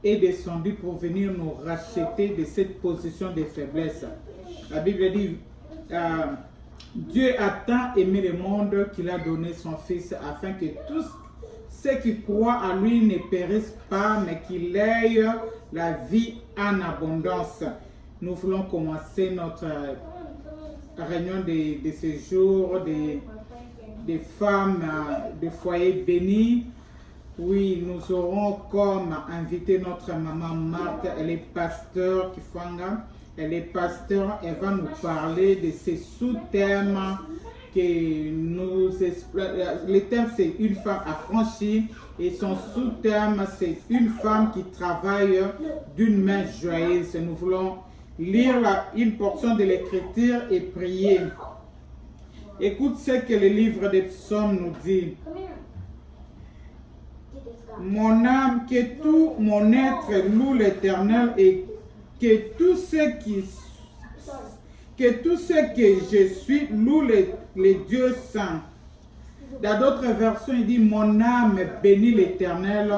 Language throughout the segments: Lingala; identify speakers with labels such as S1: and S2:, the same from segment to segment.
S1: est descendu pour venir nous racheter de cette position de faiblesse. La Bible dit, Dieu a tant aimé le monde qu'il a donné son Fils afin que tous ceux qui croient à lui ne périssent pas, mais qu'il ait la vie en abondance. Nous voulons commencer notre réunion de ce jour des femmes de foyer bénis. Oui, nous aurons comme invité notre maman Marthe, elle est pasteur Kifanga. Elle est pasteur, elle va nous parler de ces sous-thèmes que nous explorons. Le thème c'est une femme affranchie et son sous-thème c'est une femme qui travaille d'une main joyeuse. Nous voulons lire une portion de l'écriture et prier. Écoute ce que le livre des psaumes nous dit. Mon âme, que tout mon être loue l'Éternel et que tout ce que je suis loue les dieux saints. Dans d'autres versions, il dit mon âme bénit l'Éternel,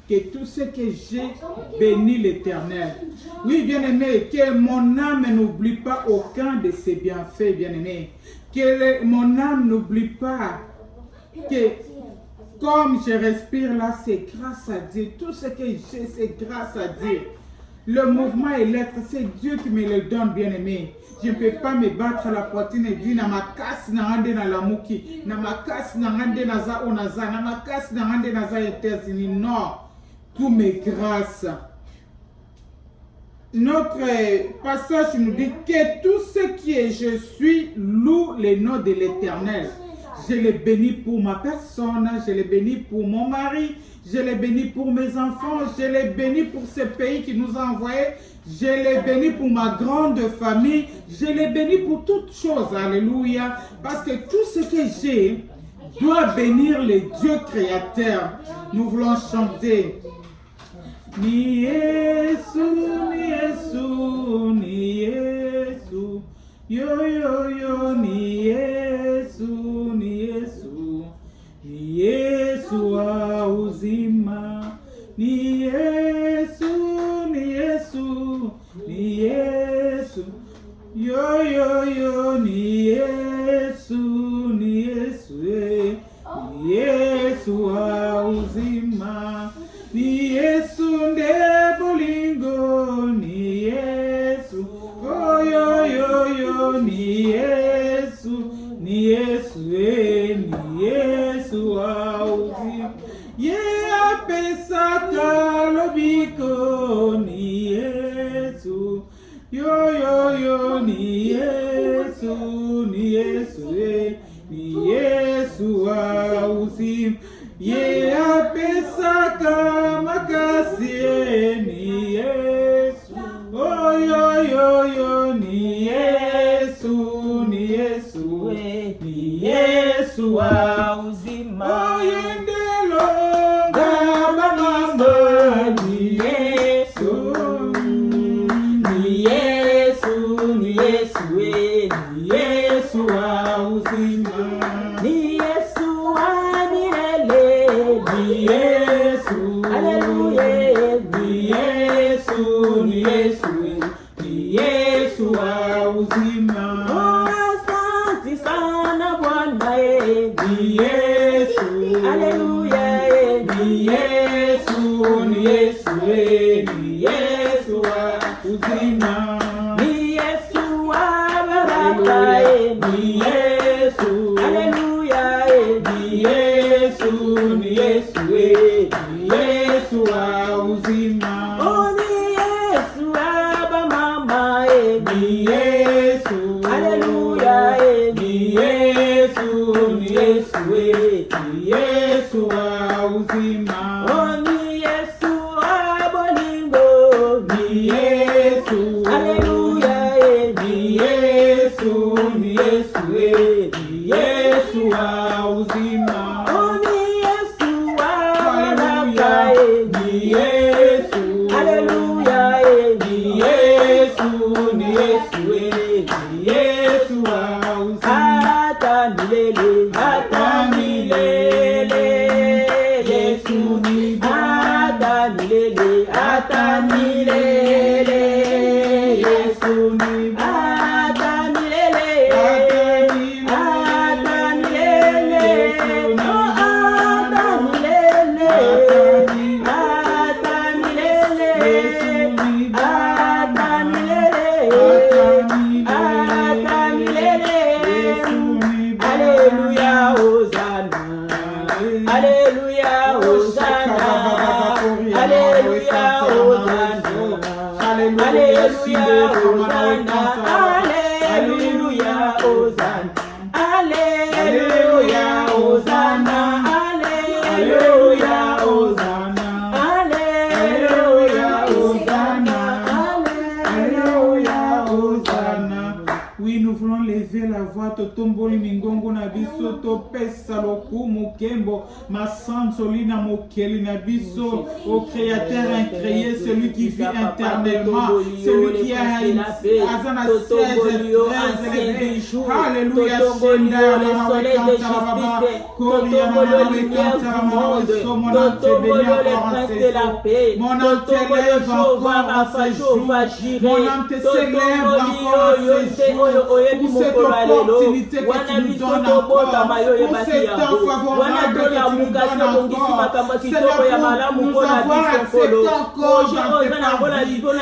S1: que tout ce que j'ai bénit l'Éternel. Oui, bien-aimé, que mon âme n'oublie pas aucun de ses bienfaits, bien-aimé. Que mon âme n'oublie pas que comme je respire là, c'est grâce à Dieu. Tout ce que j'ai, c'est grâce à Dieu. Le mouvement et l'être, c'est Dieu qui me le donne, bien-aimé. Je ne peux pas me battre à la poitrine et dire, ma casse n'a rien dans la mouki, ma casse n'a rien dans la onaza, ma casse n'a rien dans la États-Unis. Non, tout mes grâces. Notre passage nous dit que tout ce qui est je suis loue le nom de l'Éternel. Je l'ai béni pour ma personne, je l'ai béni pour mon mari, je l'ai béni pour mes enfants, je l'ai béni pour ce pays qui nous a envoyés, je l'ai béni pour ma grande famille, je l'ai béni pour toutes choses, alléluia, parce que tout ce que j'ai doit bénir le Dieu créateur. Nous voulons chanter. Ni Yesu, ni Yesu, ni Yesu. Yo yo yo ni Yesu, ni Yesu, ni Yesu wa uzima, ni Yesu, ni Yesu, ni Yesu, yo yo yo ni Yesu, ni Yesu, ni Yesu wa uzima, ni Yesu nde bolingo, ni Yesu. Oh yo yo yo ni Yesu, ni Yesu, ni Yesu wa uzima. Ye apesaka lobiko ni Yesu. Yo yo yo ni Yesu, ni Yesu, ni Yesu wa uzima. Ye apesaka makasi ni Yesu. Oh yo yo yo ni Yesu, ni Yesu, ni Yesu wa uzima. Oh yendelo ngabamama ni Yesu, ni Yesu, ni Yesu, ni Yesu wa uzima. Ni Yesu wa milele, ni Yesu, haleluya, ni Yesu, ni Yesu, ni Yesu wa uzima. Oh, asante sana Bwana, ni Yesu, haleluya, ni Yesu, ni Yesu, ni Yesu wa uzima. Ni Yesu wa baraka, ni Yesu, haleluya, ni Yesu, ni Yesu, ni Yesu wa uzima. Oh, ni Yesu aba mama, ni Yesu, haleluya, ni Yesu, ni Yesu, ni Yesu wa uzima. Oh, ni Yesu abolingo, ni Yesu, haleluya, ni Yesu, ni Yesu, ni Yesu wa uzima. Oh, ni Yesu wa baraka, ni Yesu,
S2: atamilele Yesu ni atamilele atamilele oh atamilele atamilele atamilele Alléluia Hosanna Alléluia Hosanna Alléluia Hosanna Alléluia Hosanna Alléluia Hosanna Alléluia Hosanna Alléluia Hosanna Alléluia Hosanna
S1: Alléluia Hosanna. Oui, nous voulons lever la voix totomboli mingongo na biso to pesa lokumu kembo masansolina mokeli na biso au créateur incréé, celui qui vit éternellement, celui qui a azana 16 13 alléluia
S2: le soleil de justice, Totombolo le lumière du monde, Totombolo le prince de la paix, Totombolo Jéhovah Rapha, Jéhovah Jireh, Totombolo oyebi mokolo ya lelo wana biso tobotama yo oyebaki yango wana tolamuka se bongisi makambo kitoko ya malamu mpona biso nkolo proje oza nango na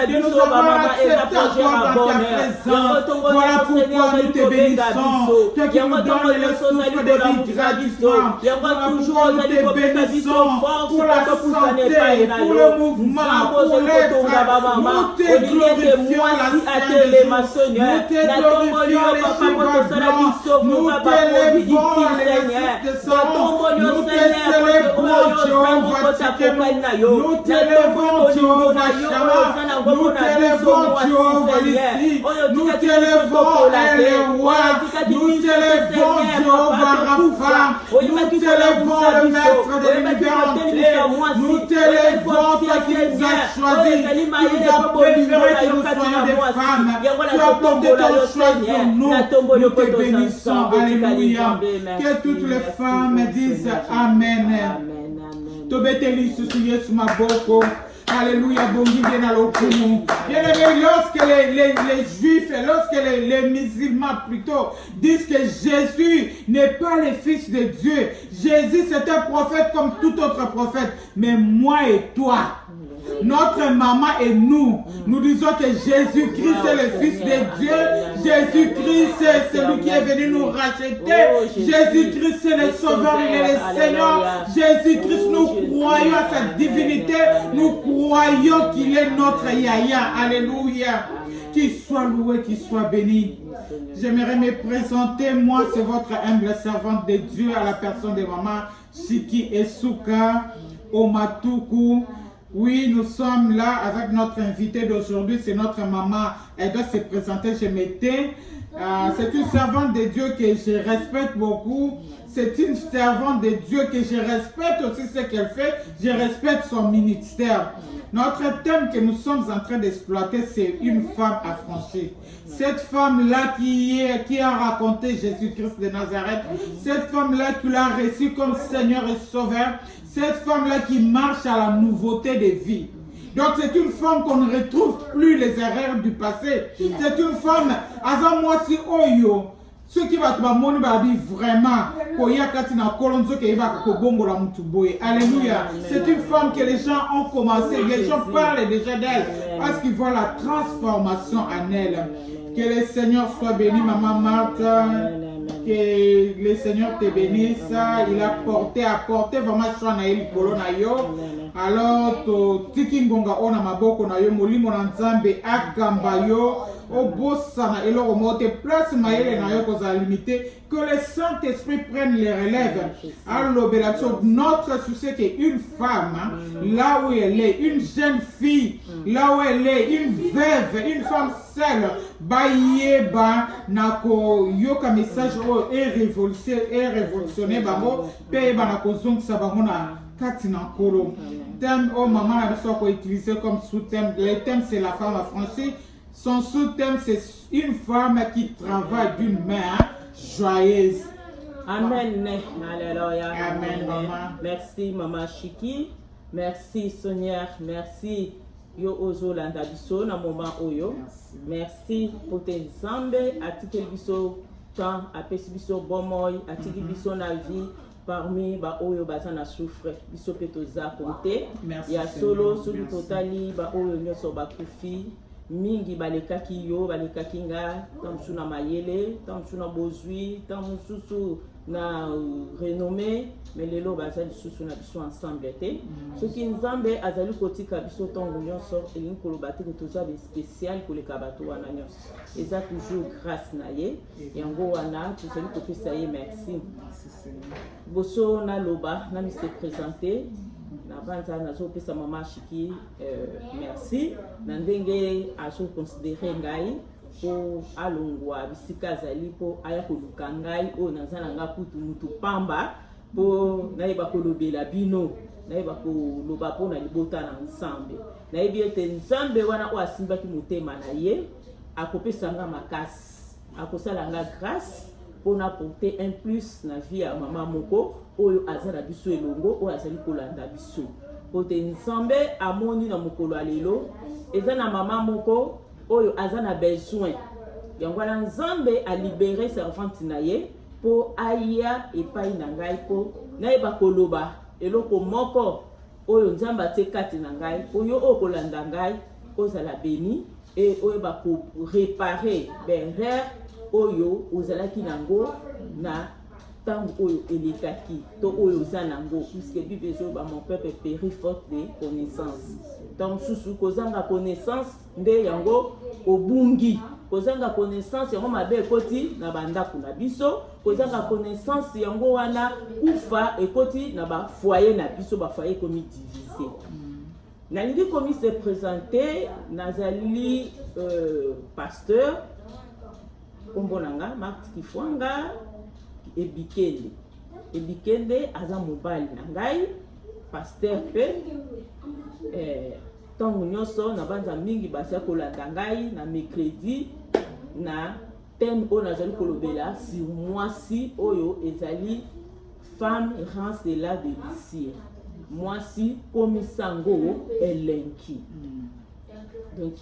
S2: biso bamama eza proje ya bonheur yango ntongo nyonso seigneur ozali kobenga biso yango ntongo nyonso ozali kolamusa biso yango toujours ozali kopesa biso force po topusana epai na yo nzambe ozali kotonga bamama olingi ete mwasi atelema seigneur na tomboli yo papa motosala biso vraimen baproviditile seigneur totomboli yo seigneur oyo nzambe kotakokani na yo na tomboli bolingo na yo oyo oza nango mpona biso mwasi seigneur oyo tikaki biso kokola te oyo tikaki biso te seigneur papa tokufa oyebaki kolamusa biso oyebaki kotelisa mwasi oyebaki kotia seigneur oyo ezali mayele po bolingo na yo kati na mwasi yango na totombola yo seigneur.
S1: Nous te bénissons, alléluia. Que toutes les femmes disent Amen. Alléluia, bien-aimé, lorsque les juifs, lorsque les musulmans plutôt disent que Jésus n'est pas le fils de Dieu, Jésus c'est un prophète comme tout autre prophète, mais moi et toi, notre maman et nous disons que Jésus-Christ est le Fils de Dieu. Jésus-Christ c'est celui qui est venu nous racheter. Jésus-Christ c'est le Sauveur, il est le Seigneur. Jésus-Christ, nous croyons à sa divinité. Nous croyons qu'il est notre Yahya. Alléluia. Qu'il soit loué, qu'il soit béni. J'aimerais me présenter. Moi, c'est votre humble servante de Dieu à la personne de maman Shiki Esuka Omatuku. Oui, nous sommes là avec notre invité d'aujourd'hui, c'est notre maman. Elle doit se présenter, je m'étais. C'est une servante de Dieu que je respecte beaucoup. C'est une servante de Dieu que je respecte aussi ce qu'elle fait. Je respecte son ministère. Notre thème que nous sommes en train d'exploiter, c'est une femme affranchie. Cette femme-là qui a raconté Jésus-Christ de Nazareth. Cette femme-là qui l'a reçu comme Seigneur et Sauveur. Cette femme-là qui marche à la nouveauté de vie. Donc c'est une femme qu'on ne retrouve plus les erreurs du passé. C'est une femme, avant moi si oyo, ce qui va te montrer vraiment, alléluia. C'est une femme que les gens ont commencé, les gens parlent déjà d'elle, parce qu'ils voient la transformation en elle. Que le Seigneur soit béni, maman Marthe. Que le Seigneur te bénisse. Il a apporté vraiment choix na eli polo na yo. Alors to tikingonga ona maboko na yo molimo na nzambe akamba yo obosana eloko mote place maele na yo koza limité. Que le Saint-Esprit prenne les relèves. Alors notre souci est qu'une femme là où elle est, une jeune fille là où elle est, une veuve, une femme seule, bayeba nako yoka message et révolutionner bango pe banako zongisa bango na katina kolo. Thème oh maman a besoin qu'on utilise comme sous-thème. Le thème c'est la femme affranchie. Son sous-thème c'est une femme qui travaille d'une main joyeuse.
S2: Amen. Alléluia.
S1: Amen, maman.
S2: Merci maman Shiki. Merci Seigneur. Merci yo ozolanda biso na moment oyo. Merci pour tes nzambe atiki biso temps apesi biso bomoy atiki biso na vie parmi ba oyo baza na souffre biso pe toza compté ya solo soki totali ba oyo nyonso bakufi mingi balekaki yo balekaki nga tant mosusu na mayele tant mosusu na bozwi tant mosusu na renommé mais lelo baza lisusu na biso ensemble te soki nzambe azali kotika biso ntongo nyonso elingi koloba te ke toza bespécial koleka bato wana nyonso eza toujours grâce na ye yango wana tozali kopesa ye merci boso naloba na mise présenter na banza nazopesa mama Shiki merci na ndenge azoconsidere ngai po alongwa bisika azali po aya koluka ngai oyo naza na nga kutu mutu pamba po nayeba kolobela bino nayeba koloba po na libota na nzambe nayebi ete nzambe wana oyo asimbaki motema na ye akopesa nga makasi akosala nga grâce pour apporter un plus na vie ya mama moko oyo azala biso elongo oyo azali kolanda biso pote nzambe amoni na mokolo alelo eza na mama moko oyo azana besoin yango wana nzambe a libéré servante na ye po aya epai na ngai po nayeba koloba eloko moko oyo nzambe atie kati na ngai oyo okolanda ngai ozala beni e oyo bako réparer berere oyo ozalaki nango na tango oyo elekaki to oyo oza nango puisque Bible ezoba mon peuple périt faute de connaissance donc susu kozanga connaissance nde yango obungi kozanga connaissance yango mabe ekoti na bandako na biso kozanga connaissance yango wana kufa ekoti na ba foyer na biso ba foyer komi divisé nalingi komi se présenter nazali pasteur kombonanga Mark Kifwanga ebikende aza mobali na ngai pasteur pe tango nyonso na banza mingi basi kolanda ngai na mercredi na thème oyo nazali kolobela sur mwasi oyo ezali femme errance de la délicier mwasi komisango elenki donc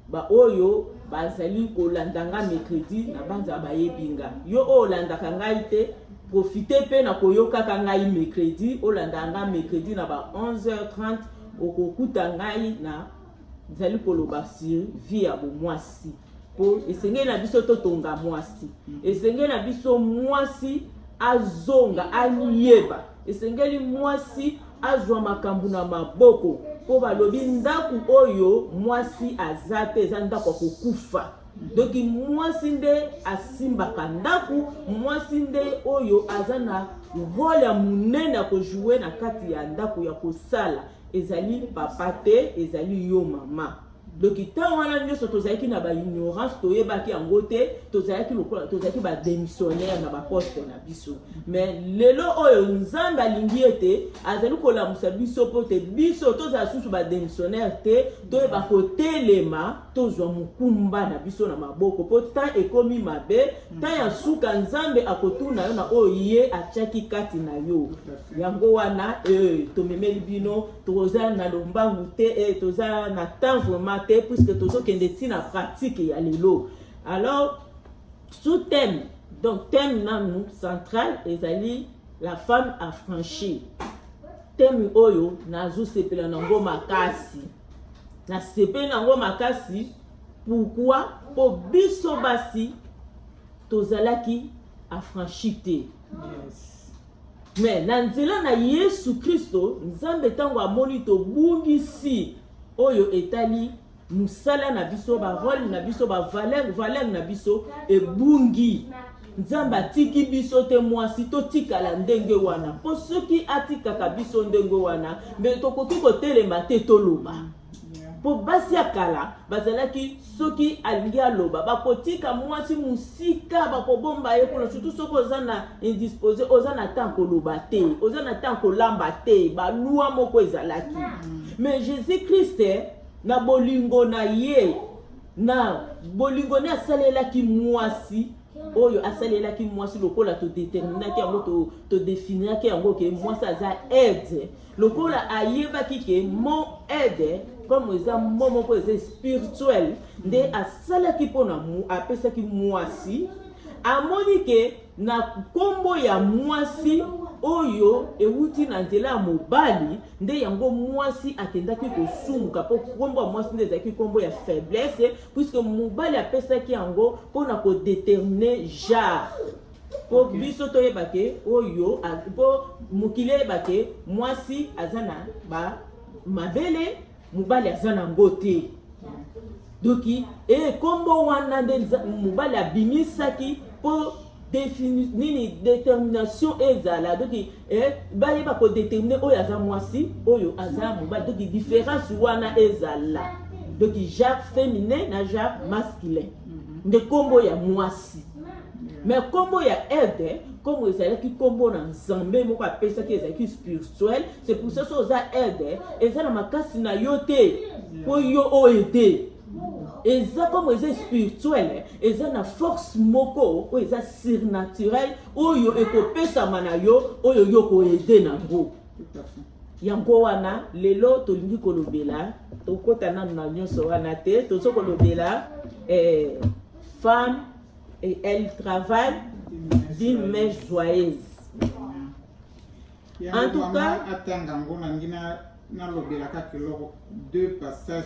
S2: ba oyo bazali kolandanga mercredi na banza bayebinga yo olandaka ngai te profiter pe na koyoka ngai mercredi olandanga mercredi na ba 11h30 okokuta ngai na zali koloba sur vie ya bomwasi po esengeli na biso totonga mwasi esengeli na biso mwasi azonga anyeba esengeli mwasi azwa makambo na maboko po balobi ndaku oyo mwasi azate eza ndako kokufa donc mwasi nde asimbaka ndaku mwasi nde oyo azana rôle ya munene ya kojouer na kati ya ndaku ya kosala ezali papa te ezali yo mama donc tant wana nyonso tozalaki na ba ignorance toyebaki yango te tozalaki ba démissionnaire na ba poste na biso mais lelo oyo nzambe alingi ete azali kolamusa biso po te biso tozala susu ba démissionnaire te toyeba kotelema tozwa mukumba na biso na maboko po tant ekomi mabe tant ya suka nzambe akotuna yo na oyo ye atiaki kati na yo yango wana tomemeli bino toza na lombangu te toza na temps vraiment puisque toujours qu'il est na pratique ya lelo alors sous thème donc thème nan central ezali la femme affranchie thème oyo nazo sepela nango makasi na sepela nango makasi pourquoi po biso basi tozalaki affranchi te mais na nzela na Yesu Kristo nzambe tango amoni to bungisi oyo etali musala na biso ba rôle na biso ba valeur na biso ebungi nzamba atiki biso te mwasi totikala ndenge wana po soki atikaka biso ndenge wana me tokoki kotelema te toloba po basi akala bazalaki soki alingi aloba bakotika mwasi musika bakobomba ye kuna surtout soki oza na indisposé oza na temps koloba te oza na temps kolamba te balua moko ezalaki mais Jésus-Christ na bolingo na ye na bolingo ne asalelaki mwasi oyo asalelaki mwasi lokola to déterminaki yango to définiraki yango ke mwasi aza aide lokola ayebaki ke mon aide comme eza momo ko eza spirituel nde asalaki pona apesaki mwasi amoni ke na kombo ya mwasi oyo euti na nzela ya mobali nde yango mwasi akendaki kosunguka po kombo ya mwasi nde ezalaki kombo ya faiblesse puisque mobali apesaki yango mpona kodétermine genre po biso toyeba ke oyo po mokili oyeba ke mwasi aza na mabele mobali aza na ngo te doki kombo wana nde mobali abimisaki po détermination ezala doki bayeba kodétermine oyo aza mwasi oyo aza mobali doki différence wana ezala doki genre féminin na genre masculin nde kombo ya mwasi. Mais kombo ya aide comme ezalaki kombo na nzambe moko apesaki ezalaki spirituel c'est pour ça que oza aide eza na makasi na yo te po yo oede eza comme eza spirituel eza na force moko oyo eza surnaturel oyo ekopesama na yo oyo yo koede nango yango wana lelo tolingi kolobela tokota nanu na nyonso wana te tozo kolobela femme et elle travaille d'une main joyeuse. En tout cas,
S1: deux passages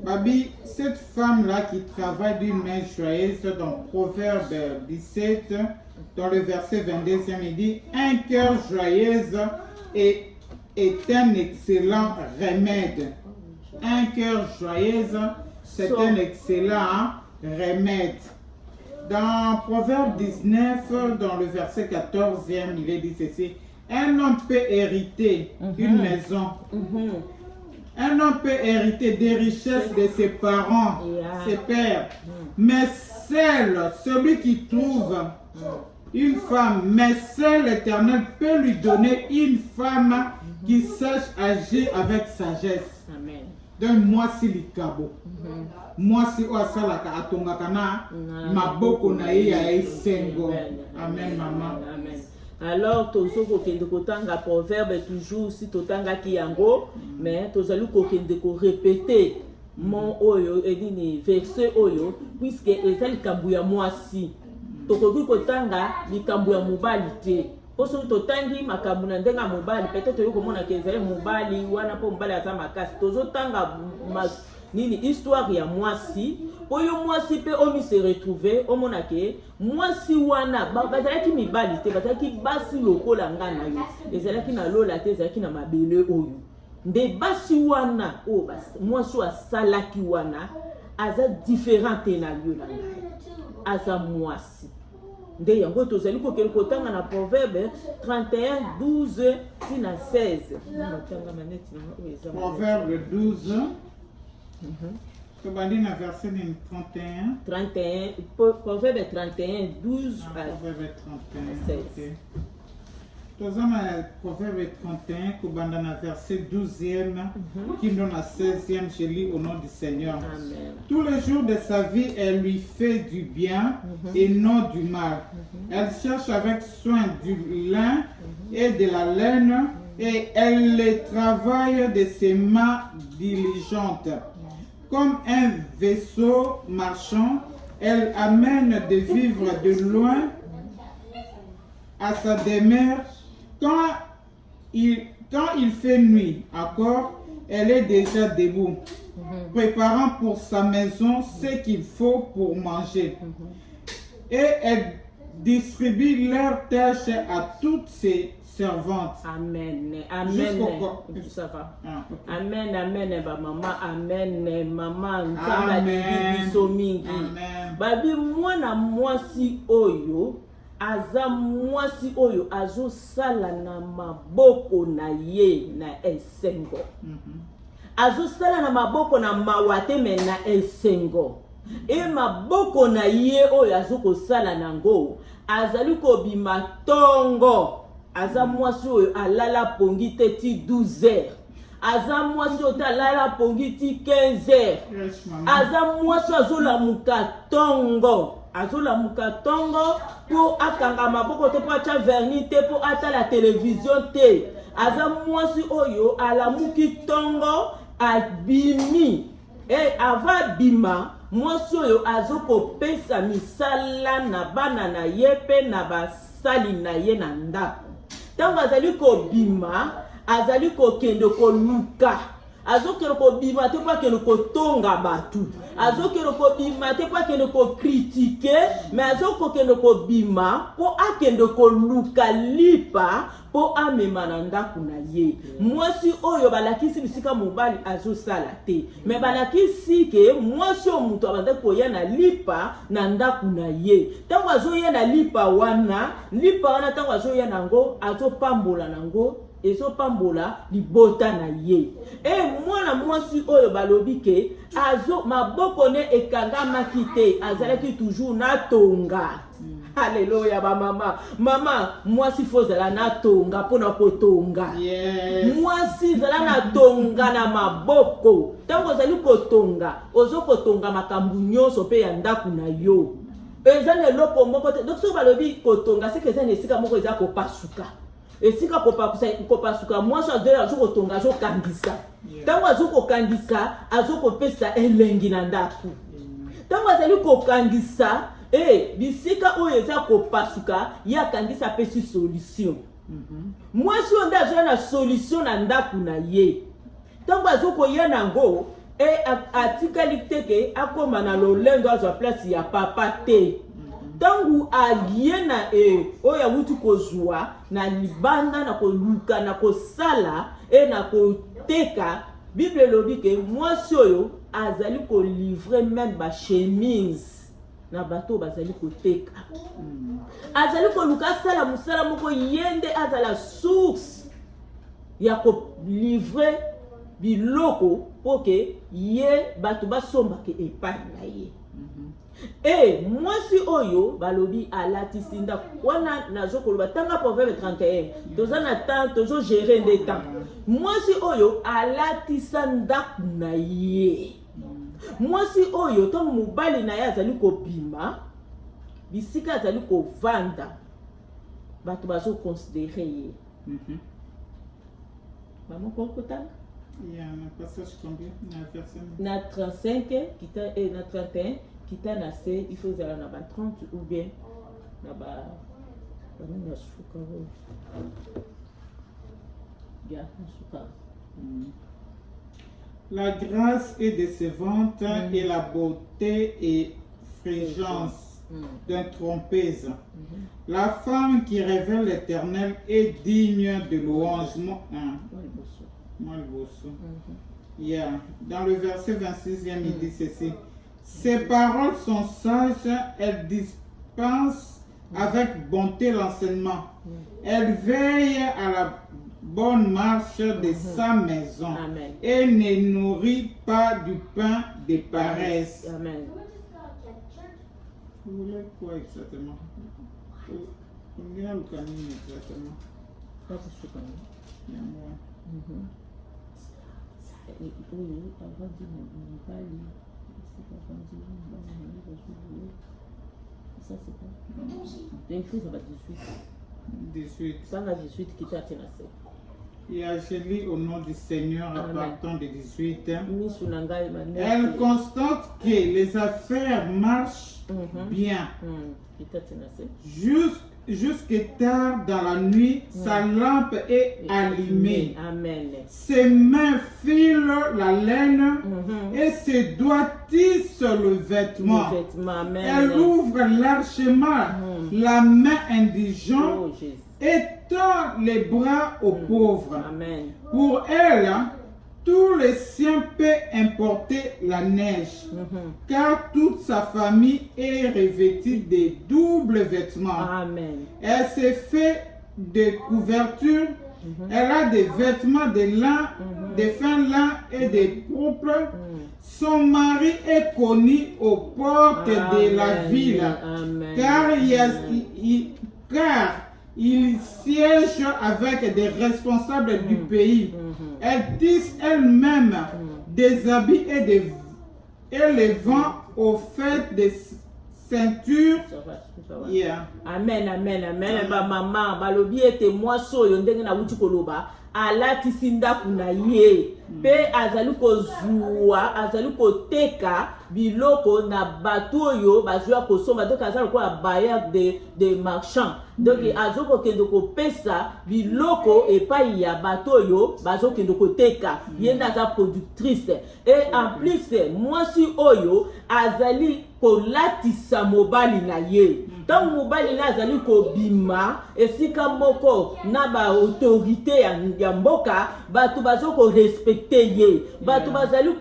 S1: Babi, cette femme-là qui travaille d'une main joyeuse, dans Proverbe 17, dans le verset 22, il dit un cœur joyeux est un excellent remède. Un cœur joyeux, c'est un excellent remède. Dans Proverbe 19, dans le verset 14e, il est dit ceci. Un homme peut hériter une maison. Un homme peut hériter des richesses de ses parents, ses pères. Mais celui qui trouve une femme, mais seul l'Éternel peut lui donner une femme qui sache agir avec sagesse.
S2: Amen.
S1: Donc moi si likabo. Moi si oasalaka atongaka na maboko na ye ya esengo. Amen maman.
S2: Amen. Alors tozo kokende kotanga proverbe toujours si totanga ki yango mais tozali kokende ko répéter mon oyo edini verset oyo puisque ezali kambu ya mwasi tokoki kotanga likambu ya mobali te. Poso totangi makambu na ndenga mobali peut-être yo komona ke ezali mobali wana po mobali aza makasi tozo tanga nini histoire ya mwasi oyo mwasi pe omi se retrouver omona ke mwasi wana bazalaki mibali te bazalaki basi lokola nga na yo ezalaki na lola te ezalaki na mabele oyo nde basi wana o mwasi asalaki wana aza différente na yo na aza mwasi nde yango tozali kokeli kotanga na proverbe 31 12 tina 16
S1: proverbe 12 verset 31.
S2: Proverbe 31, 12 à 16.
S1: Proverbe 31, verset 12e, qui donne à 16e, je lis au nom du Seigneur.
S2: Amen.
S1: Tous les jours de sa vie, elle lui fait du bien et non du mal. Elle cherche avec soin du lin et de la laine et elle les travaille de ses mains diligentes. Comme un vaisseau marchand, elle amène des vivres de loin à sa demeure. Quand il fait nuit, encore, elle est déjà debout, préparant pour sa maison ce qu'il faut pour manger. Et elle distribue leurs tâches à toutes ses servantes.
S2: Amen. Amen. Ça va. Amen. Amen. Maman. Amen. Maman.
S1: Amen.
S2: Babi mwana mwasi oyo aza mwasi oyo azo sala na maboko na ye na esengo. Azo sala na maboko na mawate me na esengo. E maboko na ye oyo azo ko sala nango azali ko bima tongo. Aza mwasi oyo alala pongi te ti 12 heures. Aza mwasi oyo alala pongi ti 15 heures. Aza mwasi azola muka tongo. Azola muka tongo po akanga maboko te po acha verni te po ata la télévision te. aza mwasi oyo alamuki tongo abimi ava bima mwasi oyo azokopesa misala na bana na ye pe na basali na ye na ndako. Ntango azali kobima azali kokende koluka, azokende kobima te pa kende kotonga batu, azokende kobima te pa kende kokritike, mais azokokende kobima po akende koluka lipa po amema na ndako na ye. Mwasi oyo balakisi bisika mobali azosala te, mais balakisi ke mwasi oyo mutu abanda koya na lipa na ndako na ye. Ntango azoya na lipa wana ntango azoya nango azopambola nango ezopambola libota na ye. Mwana mwasi oyo balobi ke maboko ne ekangamaki te, azalaki toujours na tonga. Alléluia ba mama mwasi fozala na tonga pona kotonga. Mwasi zala na tonga na maboko. Tango zali kotonga ozokotonga makambu nyonso pe ya ndako na yo. Ezane loko moko te. Donc so balobi kotonga c'est que ça nesika moko eza kopasuka. Esika kopasuka mwasi azela azokotonga azokangisa. Tango azokokangisa azokopesa elengi na ndako. Tango azali kokangisa bisika oyo eza kopasuka yakangisa pesi solution. Mwasi onde azoya na solution na ndako na ye. Tango azokoya nango atikali teke akoma na lolendo azwa place ya papa te. Tangu aye na oyo awuti kozwa na libanda na koluka na kosala na koteka, Bible lobi ke mwasi oyo azali ko livrer même ba chemise na bato bazali koteka. Azali ko luka sala musala moko yende azala source ya ko livrer biloko poke ye bato basomba ke epai na ye. Mwasi oyo balobi alati sinda wana nazokoloba tanga proverbe 31 toza na temps tozo gérer des temps. Mwasi oyo alati sanda na ye. Mwasi oyo to mobali na ye azali kobima bisika azali kovanda bato bazo considérer ye. Maman kokotanga
S1: na passage combien na verset
S2: na 35 kita na 31 kita na se il faut zala na ba 30 ou bien na ba na suka ya suka.
S1: La grâce est décevante et la beauté est frégence d'un trompeuse. La femme qui révèle l'Éternel est digne de louange. Dans le verset 26e, il dit ceci. Ses paroles sont sages, elles dispensent avec bonté l'enseignement. Elle veille à la bonne marche de sa maison.
S2: Amen.
S1: Et ne nourrit pas du pain de paresse.
S2: Amen.
S1: Vous voulez quoi exactement? Combien le camin exactement?
S2: Ça c'est pas 18. Ça va 18 qui t'a tenu.
S1: Et Agélie au nom du Seigneur à partir de 18. Elle constate que les affaires marchent bien. Jusque tard dans la nuit, sa lampe est allumée.
S2: Amen.
S1: Ses mains filent la laine et ses doigts tissent le vêtement. Elle ouvre largement la main indigente et tend les bras aux pauvres.
S2: Amen.
S1: Pour elle, tous les siens peuvent importer la neige, car toute sa famille est revêtue de doubles vêtements.
S2: Amen.
S1: Elle s'est fait des couvertures, elle a des vêtements de lin, de fin lin et de pourpre. Son mari est connu aux portes de la ville, car il siège avec des responsables du pays. Elle tisse elle-même des habits et les vend aux fêtes des ceintures.
S2: Amen. Ba maman balobi ete mwaso yo ndenge na wuti koloba alatisi ndako na ye pe azali kozwa azali koteka biloko na bato oyo bazwa kosomba donc azali kola bailleur de marchand donc azokokende kopesa biloko epai ya bato oyo bazokende koteka ye nde aza productrice et en plus mwasi oyo azali kolatisa mobali na ye ntango mobali na azali kobima esika moko na baautorité ya mboka bato bazokorespecte ye bato bazali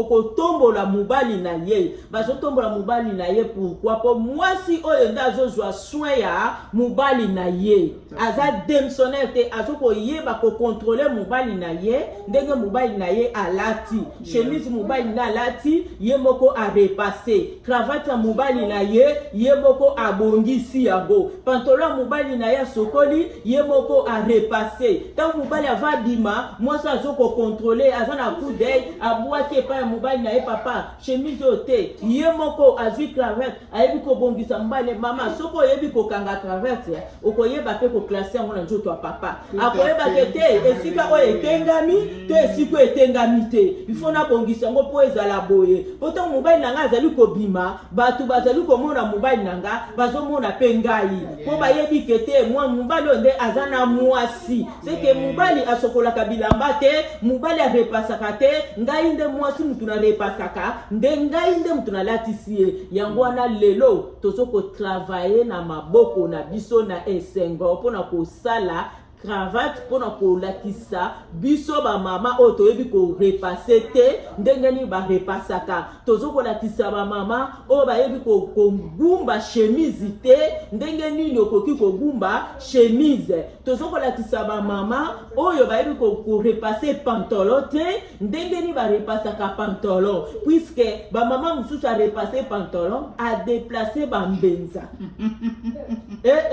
S2: kotombola mobali na ye bazotombola mobali na ye pourquoi po mwasi oyo nde azozwa soin ya mobali na ye aza démissionnaire te azokoyeba kokontrole mobali na ye ndenge mobali na ye alati chemise mobali na alati ye moko arepasse cravate ya mobali na ye moko abongisi yango pantalon mobali na ye sokoli ye moko arepasse tant mobali ava bima mwasi azokokontrole aza na coup d'œil abwaki epai ya mobali na ye papa chemise oyo te ye moko azwi cravate ayebi kobongisa mobali mama soko oyebi kokanga cravate okoyeba pe koklase yango na nzoto ya papa akoyebake te esika oyo etengami to esika etengami te ifo nabongisa yango mpo ezala boye po ntango mobali na nga azali kobima bato bazali komona mobali na nga bazomona mpe ngai mpo bayebi ke te mwa mobali oyo nde aza na mwasi seke mobali asokolaka bilamba te mobali arepasaka te ngai nde mwasi mutu na repasaka nde ngai nde mutu nalatisi ye yango wana lelo tozokotravaye na maboko na biso na esengo mpona kosala cravate pona kolakisa biso ba mama oyo toyebi korepasse te ndenge nini barepasaka tozokolakisa ba mama oyo bayebi kogumba chemise te ndenge nini okoki kogumba chemise tozokolakisa ba mama oyo bayebi korepasse pantalon te ndenge nini barepasaka pantalon puisque ba mama mosusu arepasse pantalon adeplace bambenza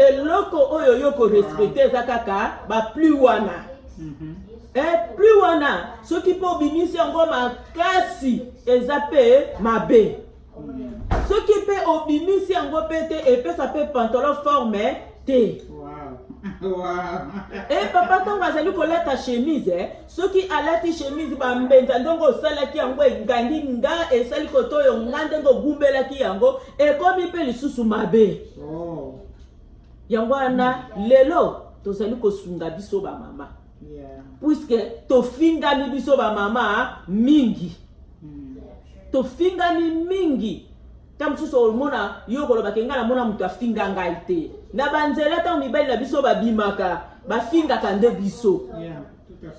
S2: eloko oyo yo korespecte eza kaka ba plus wana plus wana soki po bimisi yango makasi eza pe mabe soki pe obimisi yango pe te epesa pe pantalon forme te papa ntango azali kolata chemise soki alati chemise bambenza ndenge osalaki yango egangi nga esali koto oyo nga ndenge ogumbelaki yango ekomi mpe lisusu mabe yango wana lelo tozali kosunga biso ba mama puisque tofingami biso ba mama mingi tofingami mingi ta mosusu omona yo kolobaka nga namona moto afinga ngai te na banzela ntango mibali na biso babimaka bafingaka nde biso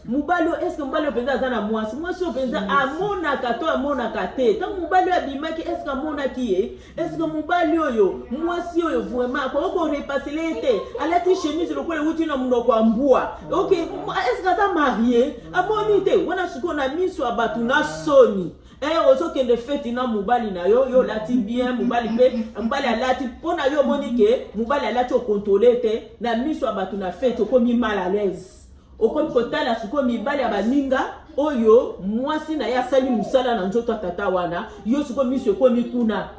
S2: mobali eske mobali oyo mpenza aza na mwasi mwasi oyo mpenza amonaka to amonaka te ntango mobali oyo abimaki eske amonaki ye eske mobali oyo mwasi oyo vraiment akoki korepasele ye te alati chemise lokola ewuti na monoko ya mbwa ok eske aza marie amoni te wana sikoyo na miso ya bato na soni ozokende feti na mobali na yo yo lati bien mobali mpe mobali alati mpona yo omoni ke mobali alati okontrole te na miso ya bato na feti okomi mal à l'aise okomi kotala sikoyo mibali ya baninga oyo mwasi na ye asali mosala na nzoto ya tata wana yo sikoyo miso ekomi kuna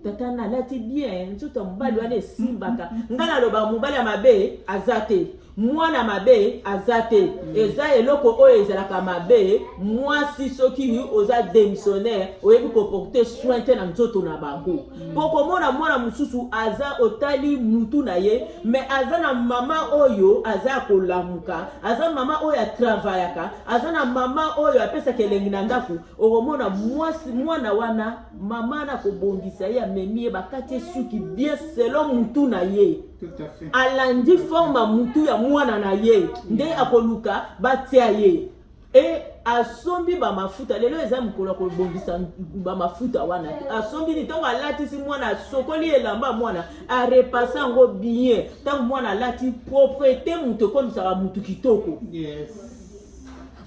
S2: tata na alati bien nzoto ya mobali wana esimbaka nga naloba mobali ya mabe aza te mwana mabe aza te eza eloko oyo ezalaka mabe mwasi soki oza démissionnaire oyebi koporte soin te na nzoto na bango po komona mwana mosusu aza otali mutu na ye mais aza na mama oyo aza kolamuka aza mama oyo atravayaka aza na mama oyo apesaka elengi na ndako okomona mwasi mwana wana mama na kobongisa ye amemi ye bakati suki bien selon mutu na ye alandi forma mutu ya mwana na ye nde akoluka batia ye asombi bamafuta lelo eza mokolo ya kobongisa bamafuta wana asombi ni ntango alatisi mwana asokoli elamba mwana arepasa yango bien ntango mwana alati propre te mutu ekomisaka mutu kitoko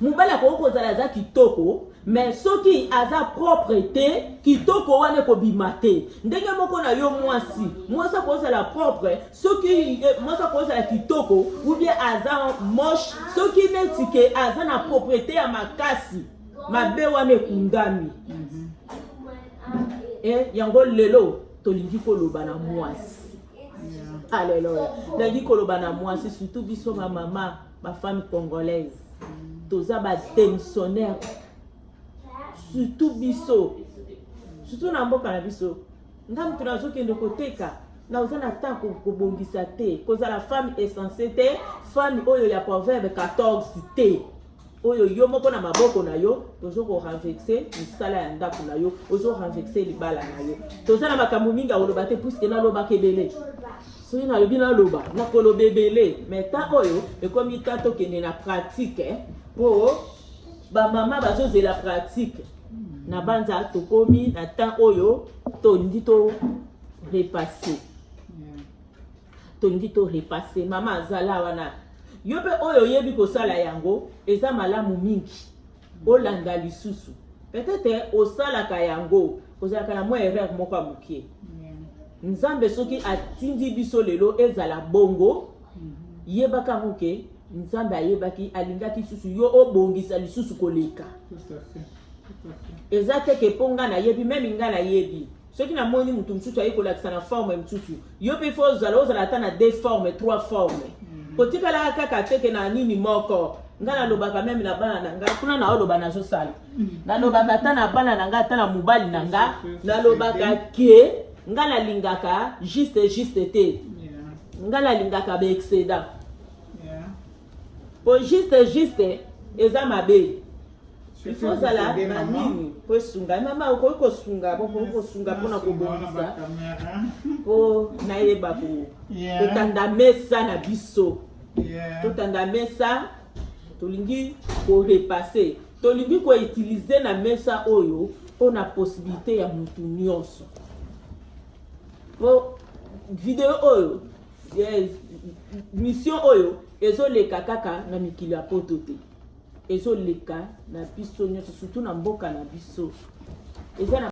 S2: mobali akoki kozala aza kitoko mais soki aza propre te kitoko wana ekobima te ndenge moko na yo mwasi akozala propre soki mwasi akozala kitoko ou bien aza moche soki neti ke aza na propreté ya makasi mabe wana ekungami yango lelo tolingi koloba na mwasi Alléluia. Nangi koloba na mwasi surtout biso ma mama ba femme congolaise toza ba démissionnaire surtout biso surtout na mboka na biso ndam tunazo kende koteka na uzana tanko kobongisa te koza la femme est censée te femme oyo ya proverbe 14 te oyo yo moko na maboko na yo tozo ko renverser misala ya ndako na yo ozo renverser libala na yo toza na makambo mingi oloba te puisque na loba kebele so na lobi na loba na koloba ebele mais ta oyo ekomi tato kende na pratique po ba mama bazo la pratique na banza tokomi na temps oyo tondi to repasser tondi to repasser mama azala wana yo pe oyo yebi ko sala yango eza malamu mingi olanda lisusu peut-être osala ka yango kozala na mo erreur moko amukie nzambe soki atindi biso lelo ezala bongo yebaka moke nzambe ayebaki alingaki susu yo obongisa lisusu koleka ezate ke ponga na yebi même nga na yebi soki na moni mutu msusu ayikolakisa na forme msusu yo pe fo ozala ata na 2 formes 3 formes kotikala kaka teke na nini moko nga na lobaka même na bana na nga kuna na oloba na sala na lobaka ata na bana na nga ata na mobali na nga na lobaka ke nga na lingaka juste te nga na lingaka be excédent po juste eza mabe il faut zala na nini po sunga mama ko sunga ko sunga pona ko bongisa po na yeba ko totanda mesa na biso totanda mesa tolingi ko repasser tolingi ko utiliser na mesa oyo pona possibilité ya mutu nyonso po video oyo mission oyo ezoleka kaka na mikili ya poto te ezoleka na biso nyonso surtout na mboka na biso eza